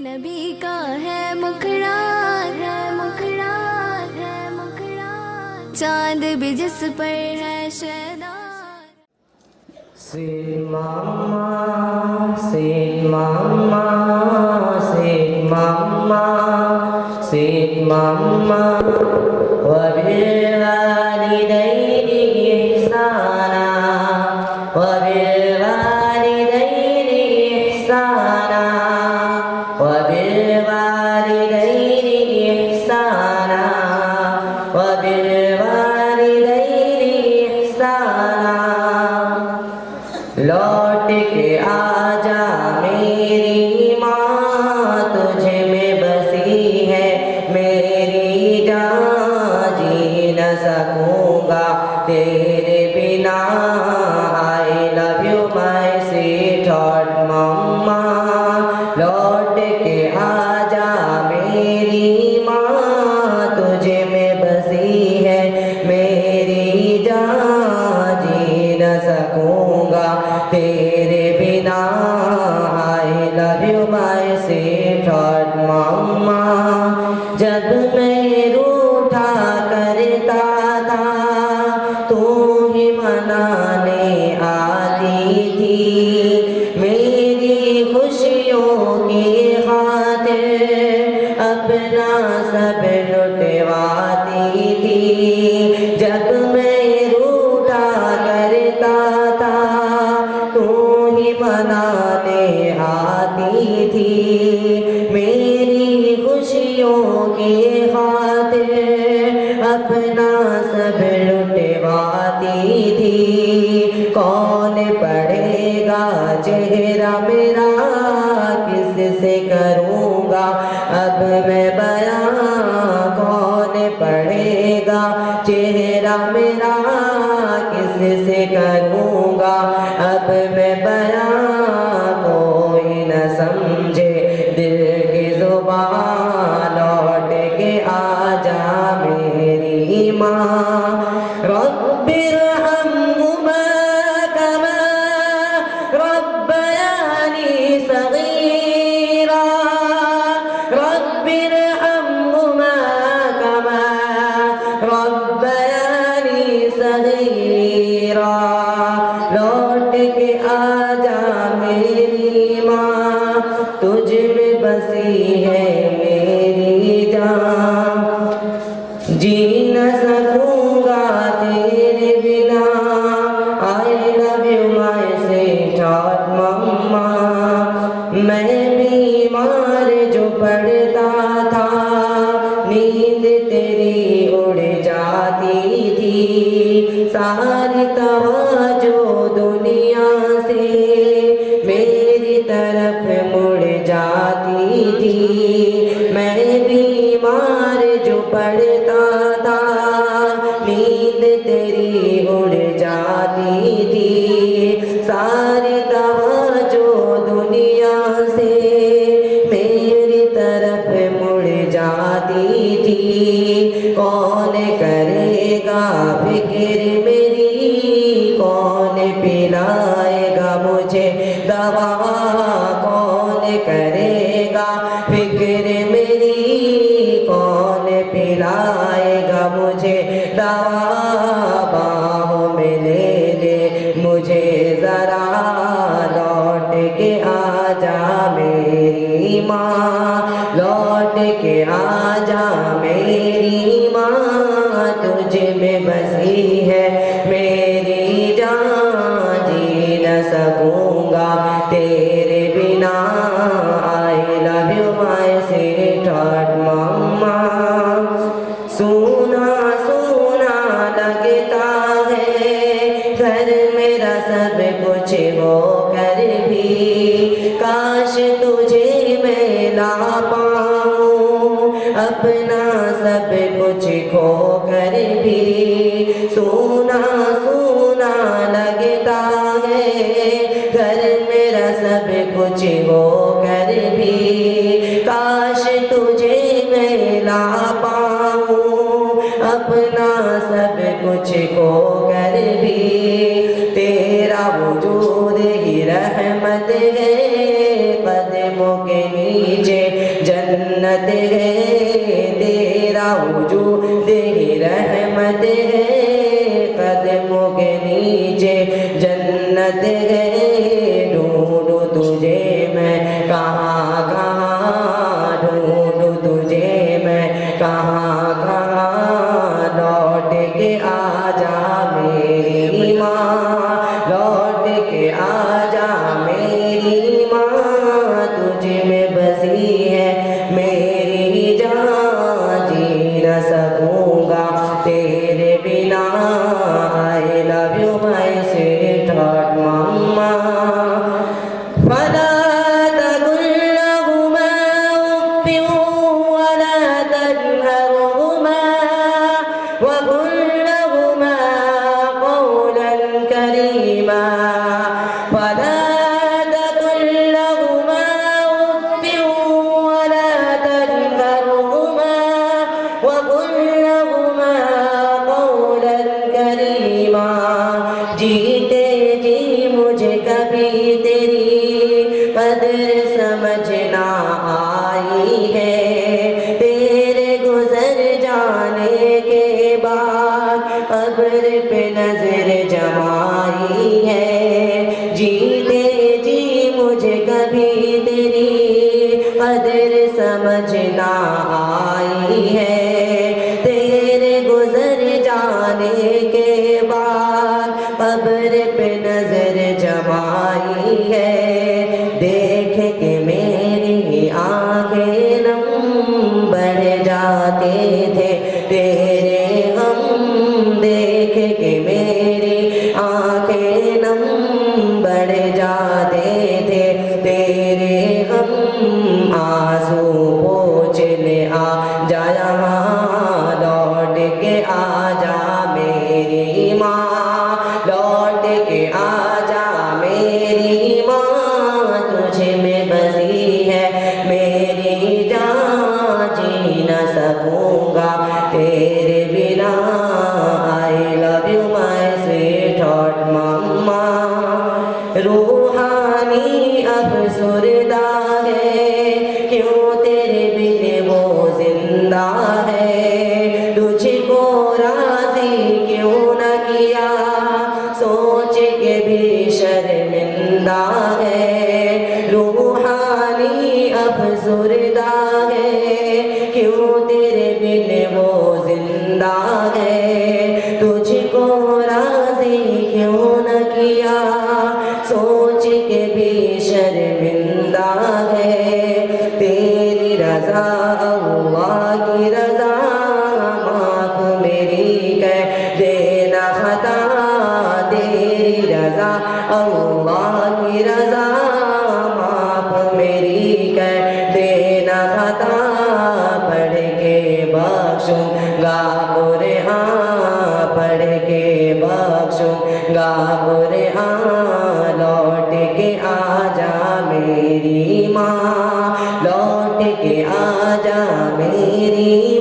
نبی کا ہے مکھڑا چاند بھی جس پر ہے شیدا Sweet mama, sweet mama, sweet mama, sweet mama, وبالوالدين إحسانا وبالوالدين إحسانا وبالوالدين إحسانا وبالوالدين إحسانا لوٹ کے آجا میری ماں تجھ میں بسی ہے میری جان جی نہ سکوں گا تیرے بنا I love you my sweetheart mama لوٹ کے آجا میری ماں تجھ میں بسی ہے میری جان جی نہ سکوں گا تیرے بنا I love you my sweetheart mama جب میں روٹھا کرتا تھا تو ہی منانے آتی تھی میری خوشیوں کی خاطر اپنا سب لٹواتی تھی جب میں روٹھا کرتا تھا تو ہی منانے آتی تھی میری خوشیوں کی خاطر اپنا سب لٹواتی تھی کون پڑھے گا چہرہ میرا کس سے کروں گا اب میں بیان کون پڑھے گا چہرہ میرا کس سے کروں گا اب میں بیان کوئی نہ سمجھے دل کی زبان لوٹ کے آجا میری ماں رب ارحمہما کما ربیانی صغیرا رب ارحمہما کما ربیانی صغیرا لوٹ کے آجا میری ماں تجھ میں بسی ہے میری جان جی نہ سکوں گا تیرے بنا I love you my sweetheart mama میں بیمار جو پڑتا تھا نیند تیری اڑ جاتی تھی ساری توجہ دنیا سے میری طرف مڑ جاتی تھی میں بیمار جو پڑتا تھا نیند تیری اڑ جاتی تھی ساری توجہ دنیا سے میری طرف مڑ جاتی تھی کون کرے گا فکر میری کون پلائے گا مجھے دوا کون کرے گا فکر میری کون پلائے گا مجھے دوا باہوں میں لے لے مجھے ذرا لوٹ کے آجا میری ماں لوٹ کے آجا میری ماں تجھ میں بسی ہے میری جان جی نہ سکوں گا تیرے بنا I love you my sweetheart mama سونا سونا لگتا ہے گھر میرا سب کچھ ہو کر بھی کاش تجھے میں لا پاؤں اپنا سب کچھ کھو کر بھی سونا سونا لگتا ہے گھر میرا سب کچھ ہو کر بھی کاش تجھے میں لا پاؤں اپنا سب کچھ کھو کر بھی تیرا وجود ہی رحمت ہے قدموں کے کے نیچے جنت ہے، تیرا وجود ہی رحمت ہے، قدموں کے نیچے جنت ہے، ڈھونڈوں تجھے میں کہاں کہاں، ڈھونڈوں تجھے میں کہاں کہاں، لوٹ کے آ جا میری ماں، لوٹ کے آ جا میری ماں، تجھ میں بسی ہے میری جان، جی نہ سکوں گا تیرے بنا، I love you my sweetheart mama. فلا تقل لهما أف ولا تنهرهما وقل لهما قولا كريما، فلا تقل لهما أف ولا تنهرهما وقل لهما قولا كريما، جیتے جی مجھے کبھی تیری قدر سمجھنا آئی ہے، تیرے گزر جانے کے بعد قبر پہ نظر جمائی ہے، جیتے جی مجھے کبھی تیری قدر سمجھنا آئی ہے، تیرے گزر جانے کے بعد قبر پہ نظر جمائی ہے، دیکھ کے میری آنکھیں نم بڑھ جاتے تھے تیرے غم، دیکھ کے میری آنکھیں نم بڑھ جاتے تھے تیرے غم، آنسو پوچھ لے آ جا یہاں، لوٹ کے آ جا میری ماں، لوٹ کے آ جا میری ماں، تجھے میں بسی ہے میری جان، جی نہ سکوں گا تیرے بنا، I love you my sweetheart mama. روحانی افسردہ ہے، کیوں تیرے بن وہ زندہ ہے، تجھ کو راضی کیوں نہ کیا، سوچ کے بھی شرمندہ ہے، روحانی افسردہ ہے، کیوں تیرے بن وہ زندہ ہے، تجھ کو راضی کیوں نہ کیا، سوچ کے بھی شرمندہ ہے، تیری رضا اللہ کی رضا، معاف میری کہہ دینا خطا، تیری رضا اللہ کی رضا، معاف میری کہہ دینا خطا، پڑھ کے بخشوں گا قرآن، پڑھ کے بخشوں گا قرآن، لوٹ کے آ جا میری ماں، لوٹ کے آ جا میری